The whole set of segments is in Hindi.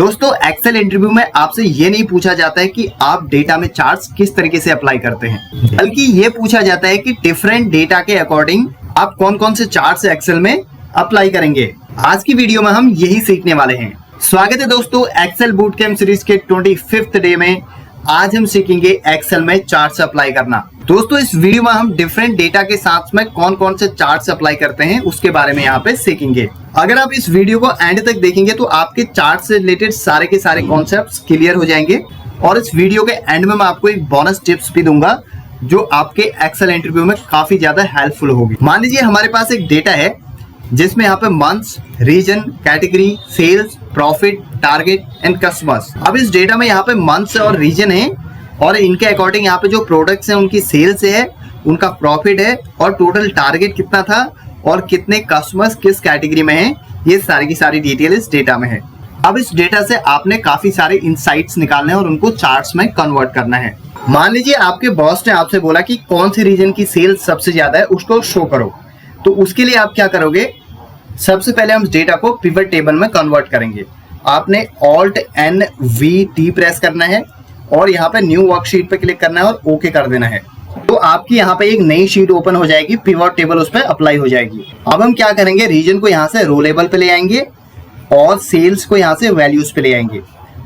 दोस्तों एक्सेल इंटरव्यू में आपसे ये नहीं पूछा जाता है कि आप डेटा में चार्ट्स किस तरीके से अप्लाई करते हैं, बल्कि ये पूछा जाता है कि डिफरेंट डेटा के अकॉर्डिंग आप कौन कौन से चार्ट्स एक्सेल में अप्लाई करेंगे। आज की वीडियो में हम यही सीखने वाले हैं। स्वागत है दोस्तों एक्सेल बूट कैंप सीरीज के 25th डे में। आज हम सीखेंगे एक्सेल में चार्ट्स अप्लाई करना। दोस्तों इस वीडियो में हम डिफरेंट डेटा के साथ में कौन कौन से चार्ट्स अप्लाई करते हैं उसके बारे में यहाँ पे सीखेंगे। अगर आप इस वीडियो को एंड तक देखेंगे तो आपके चार्ट से रिलेटेड सारे के सारे कॉन्सेप्ट्स क्लियर हो जाएंगे और इस वीडियो के एंड में मैं आपको एक बोनस टिप्स भी दूंगा जो आपके एक्सेल इंटरव्यू में काफी ज्यादा हेल्पफुल होगी। मान लीजिए हमारे पास एक डेटा है जिसमें यहाँ पे months, region, category, sales, profit, target and customers. अब इस डेटा में यहाँ पे मंथ्स और रीजन है और इनके अकॉर्डिंग यहाँ पे जो प्रोडक्ट्स हैं उनकी सेल्स है, उनका प्रॉफिट है और टोटल टारगेट कितना था और कितने कस्टमर्स किस कैटेगरी में हैं, ये सारी की सारी डिटेल इस डेटा में है। अब इस डेटा से आपने काफी सारे इंसाइट्स निकालने हैं और उनको चार्ट्स में कन्वर्ट करना है। मान लीजिए आपके बॉस ने आपसे बोला कि कौन से रीजन की सेल्स सबसे ज्यादा है उसको शो करो, तो उसके लिए आप क्या करोगे? सबसे पहले हम डेटा को पिवट टेबल में कन्वर्ट करेंगे। आपने Alt+N+V+T प्रेस करना है और यहाँ पे न्यू वर्कशीट पे क्लिक करना है और ओके कर देना है। तो आपकी यहाँ पे एक नई शीट ओपन हो जाएगी, पिवट टेबल उस पर अप्लाई हो जाएगी। अब हम क्या करेंगे, रीजन को यहाँ से रो लेवल पे ले आएंगे और सेल्स को यहाँ से वैल्यूज पे ले आएंगे।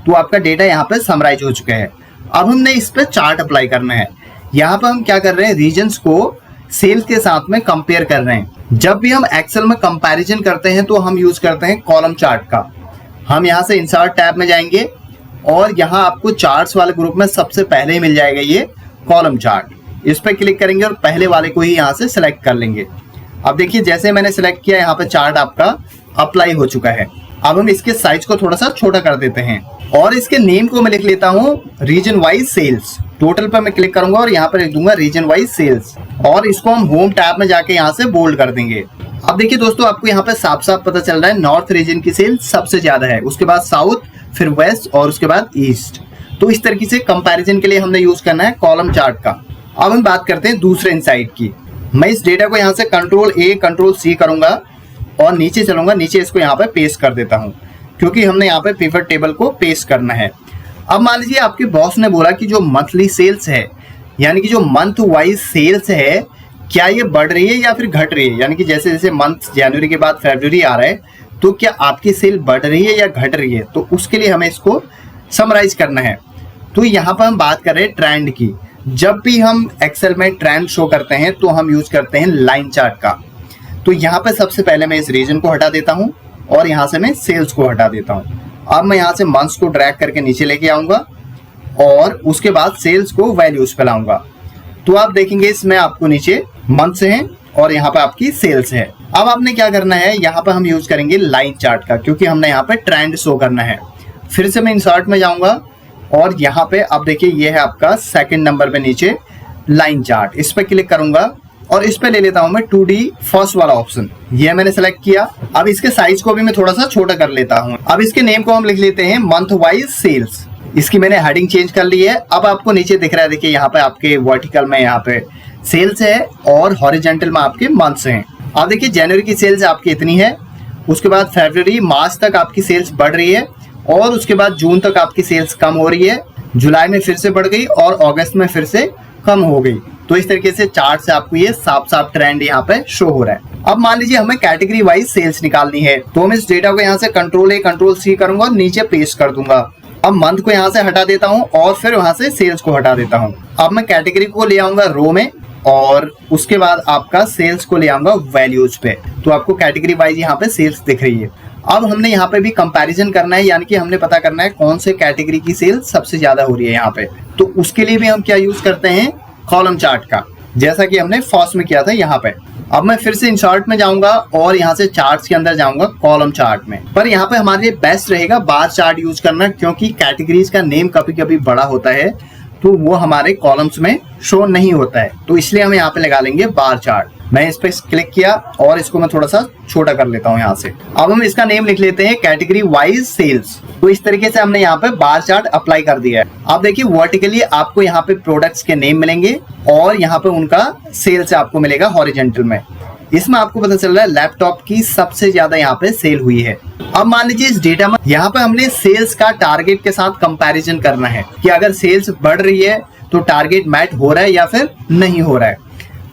तो आपका डेटा यहाँ पे समराइज हो चुका है। अब हमने इस पे चार्ट अप्लाई करना है। यहाँ पे हम क्या कर रहे हैं, रीजन्स को सेल्स के साथ में कंपेयर कर रहे हैं। जब भी हम एक्सेल में कंपैरिजन करते हैं तो हम यूज करते हैं कॉलम चार्ट का। हम यहाँ से इंसर्ट टैब में जाएंगे और यहाँ आपको चार्ट्स वाले ग्रुप में सबसे पहले ही मिल जाएगा ये कॉलम चार्ट। इस पर क्लिक करेंगे और पहले वाले को ही यहाँ से सिलेक्ट कर लेंगे। अब देखिए जैसे मैंने सिलेक्ट किया, यहाँ पे चार्ट आपका अप्लाई हो चुका है। अब हम इसके साइज को थोड़ा सा छोटा कर देते हैं और इसके नेम को मैं लिख लेता हूँ रीजन वाइज सेल्स। टोटल पर मैं क्लिक करूंगा और यहाँ पर लिख दूंगा रीजन वाइज सेल्स और इसको हम होम टैब में जाके यहाँ से बोल्ड कर देंगे। अब देखिए दोस्तों आपको यहाँ पे साफ साफ पता चल रहा है नॉर्थ रीजन की सेल्स सबसे ज्यादा है, उसके बाद साउथ, फिर वेस्ट और उसके बाद ईस्ट। तो इस तरीके से कंपैरिजन के लिए हमने यूज करना है कॉलम चार्ट का। अब हम बात करते हैं दूसरे इनसाइट की। मैं इस डेटा को यहाँ से Ctrl+A Ctrl+C करूंगा और नीचे चलूंगा, नीचे इसको यहाँ पे पेस्ट कर देता हूँ क्योंकि हमने यहाँ पे पिवट टेबल को पेस्ट करना है। अब मान लीजिए आपके बॉस ने बोला कि जो मंथली सेल्स है यानी कि जो मंथ वाइज सेल्स है, क्या ये बढ़ रही है या फिर घट रही है, यानी कि जैसे जैसे मंथ जनवरी के बाद फरवरी आ रहा है तो क्या आपकी सेल बढ़ रही है या घट रही है। तो उसके लिए हमें इसको समराइज करना है। तो यहाँ पर हम बात कर रहे हैं ट्रेंड की। जब भी हम एक्सेल में ट्रेंड शो करते हैं तो हम यूज करते हैं लाइन चार्ट का। तो यहाँ पे सबसे पहले मैं इस रीजन को हटा देता हूँ और यहाँ से मैं सेल्स को हटा देता हूँ। अब मैं यहाँ से मंथ्स को ड्रैग करके नीचे लेके आऊंगा और उसके बाद सेल्स को वैल्यूज पे लाऊंगा। तो आप देखेंगे इसमें आपको नीचे मंथ्स हैं और यहाँ पे आपकी सेल्स है। अब आपने क्या करना है, यहाँ पे हम यूज करेंगे लाइन चार्ट का क्योंकि हमने यहाँ पे ट्रेंड शो करना है। फिर से मैं इंसर्ट में जाऊंगा और यहाँ पे अब देखिए ये है आपका सेकंड नंबर पे नीचे लाइन चार्ट। इस पे क्लिक करूंगा और इस पे ले लेता हूं मैं 2D फर्स्ट वाला ऑप्शन, ये मैंने सेलेक्ट किया। अब इसके साइज को भी मैं थोड़ा सा छोटा कर लेता हूं। अब इसके नेम को हम लिख लेते हैं मंथ वाइज सेल्स। इसकी मैंने हेडिंग चेंज कर ली है। अब आपको नीचे दिख रहा है, देखिए यहाँ पे आपके वर्टिकल में यहाँ पे सेल्स है और हॉरिजॉन्टल में आपके मंथ्स हैं। अब देखिए जनवरी की सेल्स आपकी इतनी है, उसके बाद फरवरी मार्च तक आपकी सेल्स बढ़ रही है और उसके बाद जून तक आपकी सेल्स कम हो रही है, जुलाई में फिर से बढ़ गई और अगस्त में फिर से कम हो गई। तो इस तरीके से चार्ट से आपको ये साफ साफ ट्रेंड यहाँ पे शो हो रहा है। अब मान लीजिए हमें कैटेगरी वाइज सेल्स निकालनी है तो मैं इस डेटा को यहाँ से Ctrl+A Ctrl+C करूंगा और नीचे पेस्ट कर दूंगा। अब मंथ को यहाँ से हटा देता हूँ और फिर वहां से सेल्स को हटा देता हूँ। अब मैं कैटेगरी को ले आऊंगा रो में और उसके बाद आपका सेल्स को ले आऊंगा वैल्यूज पे। तो आपको कैटेगरी वाइज यहाँ पे सेल्स दिख रही है। अब हमने यहाँ पे भी कंपैरिजन करना है, यानी कि हमने पता करना है कौन से कैटेगरी की सेल सबसे ज्यादा हो रही है यहाँ पे। तो उसके लिए भी हम क्या यूज करते हैं, कॉलम चार्ट का, जैसा कि हमने फर्स्ट में किया था यहाँ पे। अब मैं फिर से इंसर्ट में जाऊंगा और यहाँ से चार्ट्स के अंदर जाऊंगा कॉलम चार्ट में। पर यहाँ पे हमारे लिए बेस्ट रहेगा बार चार्ट यूज करना क्योंकि कैटेगरीज का नेम कभी कभी बड़ा होता है तो वो हमारे कॉलम्स में शो नहीं होता है। तो इसलिए हम यहाँ पे लगा लेंगे बार चार्ट। मैं इस पे क्लिक किया और इसको मैं थोड़ा सा छोटा कर लेता हूँ यहाँ से। अब हम इसका नेम लिख लेते हैं कैटेगरी वाइज सेल्स। तो इस तरीके से हमने यहाँ पे बार चार्ट अप्लाई कर दिया है। अब देखिए वर्टिकली आपको यहाँ पे प्रोडक्ट्स के नेम मिलेंगे और यहाँ पे उनका सेल्स आपको मिलेगा हॉरिजॉन्टल में। इसमें आपको पता चल रहा है लैपटॉप की सबसे ज्यादा यहाँ पे सेल हुई है। अब मान लीजिए इस डेटा में यहाँ पे हमने सेल्स का टारगेट के साथ कंपैरिजन करना है कि अगर सेल्स बढ़ रही है तो टारगेट मैच हो रहा है या फिर नहीं हो रहा है।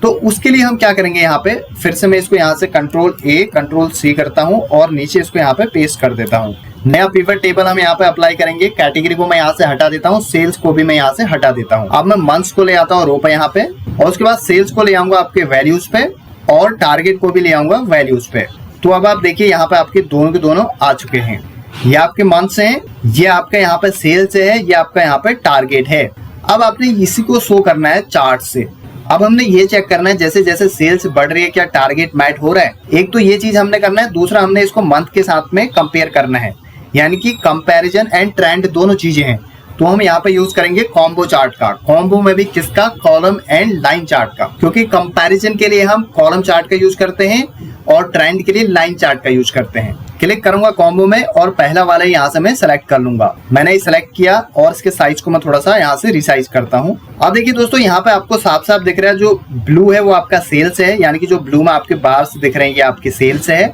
तो उसके लिए हम क्या करेंगे, यहाँ पे फिर से मैं इसको यहाँ से कंट्रोल ए कंट्रोल सी करता हूँ और नीचे इसको यहाँ पे पेस्ट कर देता हूँ। नया पिवट टेबल हम यहाँ पे अप्लाई करेंगे। कैटेगरी को मैं यहाँ से हटा देता हूँ, सेल्स को भी मैं यहाँ से हटा देता हूँ। अब मैं मंथ्स को ले आता हूँ रो पे यहाँ पे, और उसके बाद सेल्स को ले आऊंगा आपके वैल्यूज पे और टारगेट को भी ले आऊंगा वैल्यूज पे। तो अब आप देखिए यहाँ पे आपके दोनों के दोनों आ चुके हैं। ये आपके मंथ्स हैं, ये आपका यहाँ पे सेल्स है, ये आपका यहाँ पे टारगेट है। अब आपने इसी को शो करना है चार्ट से। अब हमने ये चेक करना है जैसे जैसे सेल्स बढ़ रही है क्या टारगेट मैच हो रहा है। एक तो ये चीज हमने करना है, दूसरा हमने इसको मंथ के साथ में कंपेयर करना है, यानी कि कंपैरिजन एंड ट्रेंड दोनों चीजें हैं। तो हम यहाँ पे यूज करेंगे कॉम्बो चार्ट का। कॉम्बो में भी किसका, कॉलम एंड लाइन चार्ट का, क्योंकि कंपैरिजन के लिए हम कॉलम चार्ट का यूज करते हैं और ट्रेंड के लिए लाइन चार्ट का यूज करते हैं। क्लिक करूंगा कॉम्बो में और पहला वाला यहाँ से मैं सेलेक्ट कर लूंगा। मैंने सेलेक्ट किया और इसके साइज को मैं थोड़ा सा यहाँ से रिसाइज करता हूँ। अब देखिए दोस्तों यहाँ पे आपको साफ साफ दिख रहा है जो ब्लू है वो आपका सेल्स है, यानी कि जो ब्लू में आपके बार्स दिख रहे हैं ये आपके सेल्स है,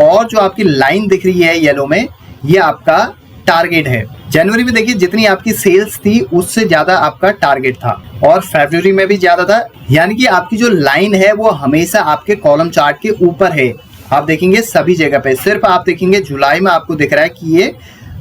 और जो आपकी लाइन दिख रही है येलो में ये आपका टारगेट है। जनवरी में देखिए जितनी आपकी सेल्स थी उससे ज्यादा आपका टारगेट था, और फरवरी में भी ज्यादा था, यानी कि आपकी जो लाइन है वो हमेशा आपके कॉलम चार्ट के ऊपर है। आप देखेंगे सभी जगह पे, सिर्फ आप देखेंगे जुलाई में आपको दिख रहा है कि ये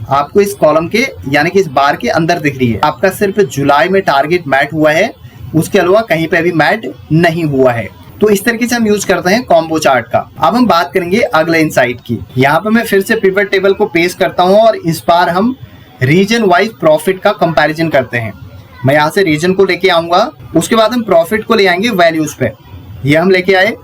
आपको इस कॉलम के यानी कि इस बार के अंदर दिख रही है। आपका सिर्फ जुलाई में टारगेट मैच हुआ है, उसके अलावा कहीं पे भी मैच नहीं हुआ है। तो इस तरीके से हम यूज करते हैं कॉम्बो चार्ट का। अब हम बात करेंगे अगले इनसाइट की। यहाँ पे मैं फिर से पिवट टेबल को पेस्ट करता हूँ और इस बार हम रीजन वाइज प्रॉफिट का कंपैरिजन करते हैं। मैं यहाँ से रीजन को लेके आऊंगा, उसके बाद हम प्रॉफिट को ले आएंगे वैल्यूज पे। ये हम लेके आए।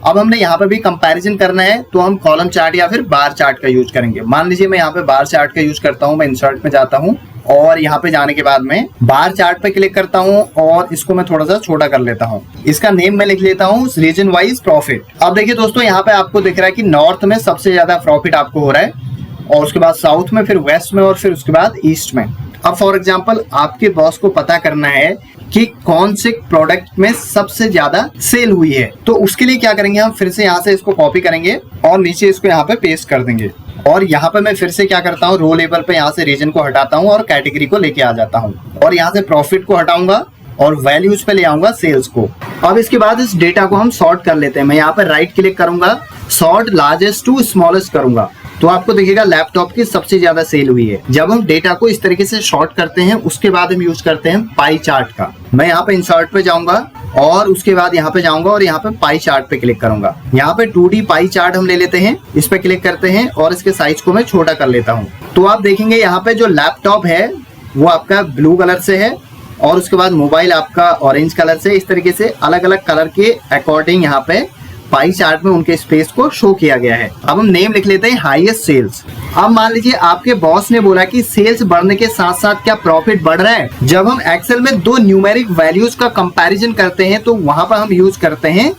अब हमने यहाँ पे भी कंपैरिजन करना है तो हम कॉलम चार्ट या फिर बार चार्ट का यूज करेंगे। मान लीजिए मैं यहाँ पे बार चार्ट का यूज करता हूँ। मैं इंसर्ट में जाता हूँ और यहाँ पे जाने के बाद मैं बार चार्ट पे क्लिक करता हूँ और इसको मैं थोड़ा सा छोटा कर लेता हूँ। इसका नेम मैं लिख लेता हूँ रीजन वाइज प्रॉफिट। अब देखिए दोस्तों यहाँ पे आपको दिख रहा है कि नॉर्थ में सबसे ज्यादा प्रॉफिट आपको हो रहा है, और उसके बाद साउथ में, फिर वेस्ट में, और फिर उसके बाद ईस्ट में। अब फॉर एग्जाम्पल आपके बॉस को पता करना है कि कौन से प्रोडक्ट में सबसे ज्यादा सेल हुई है, तो उसके लिए क्या करेंगे, हम फिर से यहाँ से इसको कॉपी करेंगे और नीचे इसको यहाँ पे पेस्ट कर देंगे। और यहाँ पे मैं फिर से क्या करता हूँ, रो लेवल पे यहाँ से रीजन को हटाता हूँ और कैटेगरी को लेके आ जाता हूँ, और यहाँ से प्रॉफिट को हटाऊंगा और वैल्यूज पे ले आऊंगा सेल्स को। अब इसके बाद इस डेटा को हम सॉर्ट कर लेते हैं। मैं यहाँ पे राइट क्लिक करूंगा, सॉर्ट लार्जेस्ट टू स्मॉलेस्ट करूंगा, तो आपको दिखेगा लैपटॉप की सबसे ज्यादा सेल हुई है। जब हम डेटा को इस तरीके से शॉर्ट करते हैं उसके बाद हम यूज करते हैं पाई चार्ट का। मैं यहाँ पे इंसर्ट पे जाऊंगा और उसके बाद यहाँ पे जाऊंगा और यहाँ पे पाई चार्ट पे क्लिक करूंगा। यहाँ पे 2D पाई चार्ट हम ले लेते हैं, इस पे क्लिक करते हैं और इसके साइज को मैं छोटा कर लेता हूँ। तो आप देखेंगे यहाँ पे जो लैपटॉप है वो आपका ब्लू कलर से है और उसके बाद मोबाइल आपका ऑरेंज कलर से। इस तरीके से अलग अलग कलर के अकॉर्डिंग यहाँ पे पाई चार्ट में उनके स्पेस को शो किया गया है। अब हम नेम लिख लेते हैं हाईएस्ट सेल्स। अब मान लीजिए आपके बॉस ने बोला कि सेल्स बढ़ने के साथ साथ क्या प्रॉफिट बढ़ रहा है। जब हम एक्सेल में दो न्यूमेरिक वैल्यूज का कंपैरिजन करते हैं तो वहां पर हम यूज करते हैं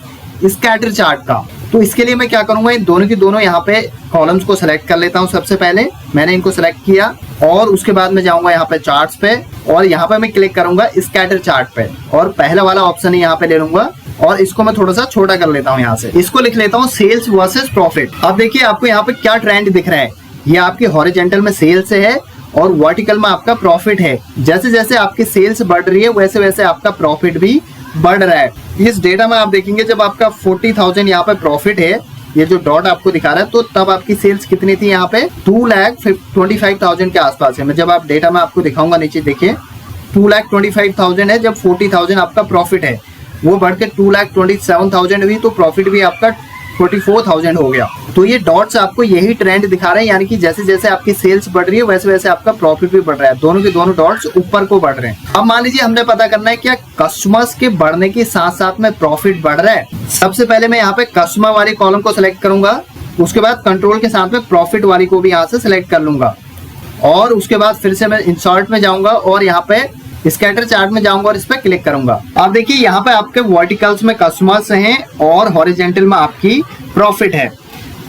स्कैटर चार्ट का। तो इसके लिए मैं क्या करूंगा, इन दोनों की दोनों यहाँ पे कॉलम्स को सिलेक्ट कर लेता हूँ। सबसे पहले मैंने इनको सिलेक्ट किया और उसके बाद मैं जाऊंगा यहाँ पे चार्ट्स पे और यहाँ पे मैं क्लिक करूंगा स्कैटर चार्ट पे और पहला वाला ऑप्शन यहाँ पे ले लूंगा और इसको मैं थोड़ा सा छोटा कर लेता हूँ। यहाँ से इसको लिख लेता हूँ सेल्स वर्सेस प्रॉफिट। अब देखिए आपको यहाँ पे क्या ट्रेंड दिख रहा है, ये आपके हॉरिजॉन्टल में सेल्स है और वर्टिकल में आपका प्रॉफिट है। जैसे जैसे आपकी सेल्स बढ़ रही है वैसे वैसे आपका प्रॉफिट भी बढ़ रहा है। इस डेटा में आप देखेंगे जब आपका 40,000 यहाँ पे प्रॉफिट है, ये जो डॉट आपको दिखा रहा है, तो तब आपकी सेल्स कितनी थी, यहाँ पे 2,25,000 के आसपास है। मैं जब आप डेटा में आपको दिखाऊंगा नीचे देखिए 2,25,000 है। जब 40,000 आपका प्रॉफिट है वो बढ़ के 2,27,000 हुई तो प्रॉफिट भी आपका 44,000 हो गया। तो ये डॉट्स आपको यही ट्रेंड दिखा रहे हैं, यानी कि जैसे जैसे आपकी सेल्स बढ़ रही है वैसे वैसे आपका प्रॉफिट भी बढ़ रहा है। दोनों के दोनों डॉट्स ऊपर को बढ़ रहे हैं। अब मान लीजिए हमने पता करना है क्या कस्टमर्स के बढ़ने के साथ साथ में प्रॉफिट बढ़ रहा है। सबसे पहले मैं यहाँ पे कस्टमर वाली कॉलम को सिलेक्ट करूंगा, उसके बाद कंट्रोल के साथ में प्रॉफिट वाली को भी यहाँ से सिलेक्ट कर लूंगा और उसके बाद फिर से मैं इंसर्ट में जाऊंगा और यहाँ पे स्कैटर चार्ट में जाऊंगा और इस पे क्लिक करूंगा। आप देखिए यहाँ पे आपके वर्टिकल्स में कस्टमर्स हैं और हॉरिजॉन्टल में आपकी प्रॉफिट है।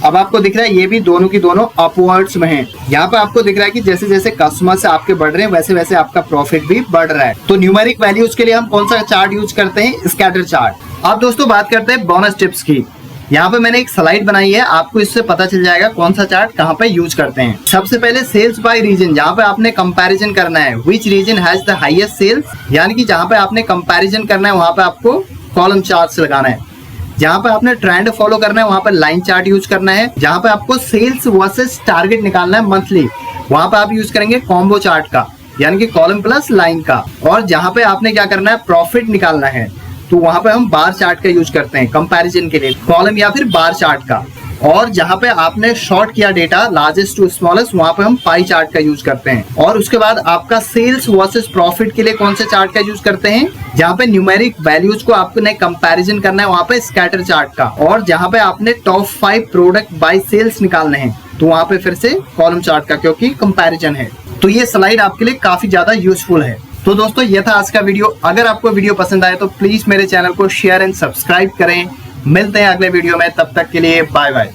अब आपको दिख रहा है ये भी दोनों की दोनों अपवर्ड्स में हैं। यहाँ पे आपको दिख रहा है कि जैसे जैसे कस्टमर्स आपके बढ़ रहे हैं वैसे वैसे आपका प्रॉफिट भी बढ़ रहा है। तो न्यूमेरिक वैल्यूज के लिए हम कौन सा चार्ट यूज करते हैं, स्कैटर चार्ट। अब दोस्तों बात करते हैं बोनस टिप्स की। यहाँ पे मैंने एक स्लाइड बनाई है, आपको इससे पता चल जाएगा कौन सा चार्ट कहाँ पे यूज करते हैं। सबसे पहले सेल्स बाय रीजन, जहाँ पे आपने कंपैरिजन करना है which region has the highest sales, यानी कि जहाँ पे आपने कंपैरिजन करना है वहां पे आपको कॉलम चार्ट्स लगाना है। जहाँ पे आपने ट्रेंड फॉलो करना है वहां पे लाइन चार्ट यूज करना है। जहाँ पे आपको सेल्स वर्सेस टारगेट निकालना है मंथली, वहां पे आप यूज करेंगे कॉम्बो चार्ट का, यानी कि कॉलम प्लस लाइन का। और जहाँ पे आपने क्या करना है प्रॉफिट निकालना है, तो वहां पे हम बार चार्ट का यूज करते हैं कंपैरिजन के लिए, कॉलम या फिर बार चार्ट का। और जहां पे आपने शॉर्ट किया डेटा लार्जेस्ट टू स्मॉलेस्ट, वहां पे हम पाई चार्ट का यूज करते हैं। और उसके बाद आपका सेल्स वर्सेस प्रॉफिट के लिए कौन से चार्ट का यूज करते हैं, जहां पे न्यूमेरिक वैल्यूज को आपने कंपैरिजन करना है वहां पे स्कैटर चार्ट का। और जहां पे आपने टॉप 5 प्रोडक्ट बाय सेल्स निकालने हैं, तो वहां पे फिर से कॉलम चार्ट का, क्योंकि कंपैरिजन है। तो ये स्लाइड आपके लिए काफी ज्यादा यूजफुल है। तो दोस्तों ये था आज का वीडियो। अगर आपको वीडियो पसंद आए तो प्लीज मेरे चैनल को शेयर एंड सब्सक्राइब करें। मिलते हैं अगले वीडियो में, तब तक के लिए बाय बाय।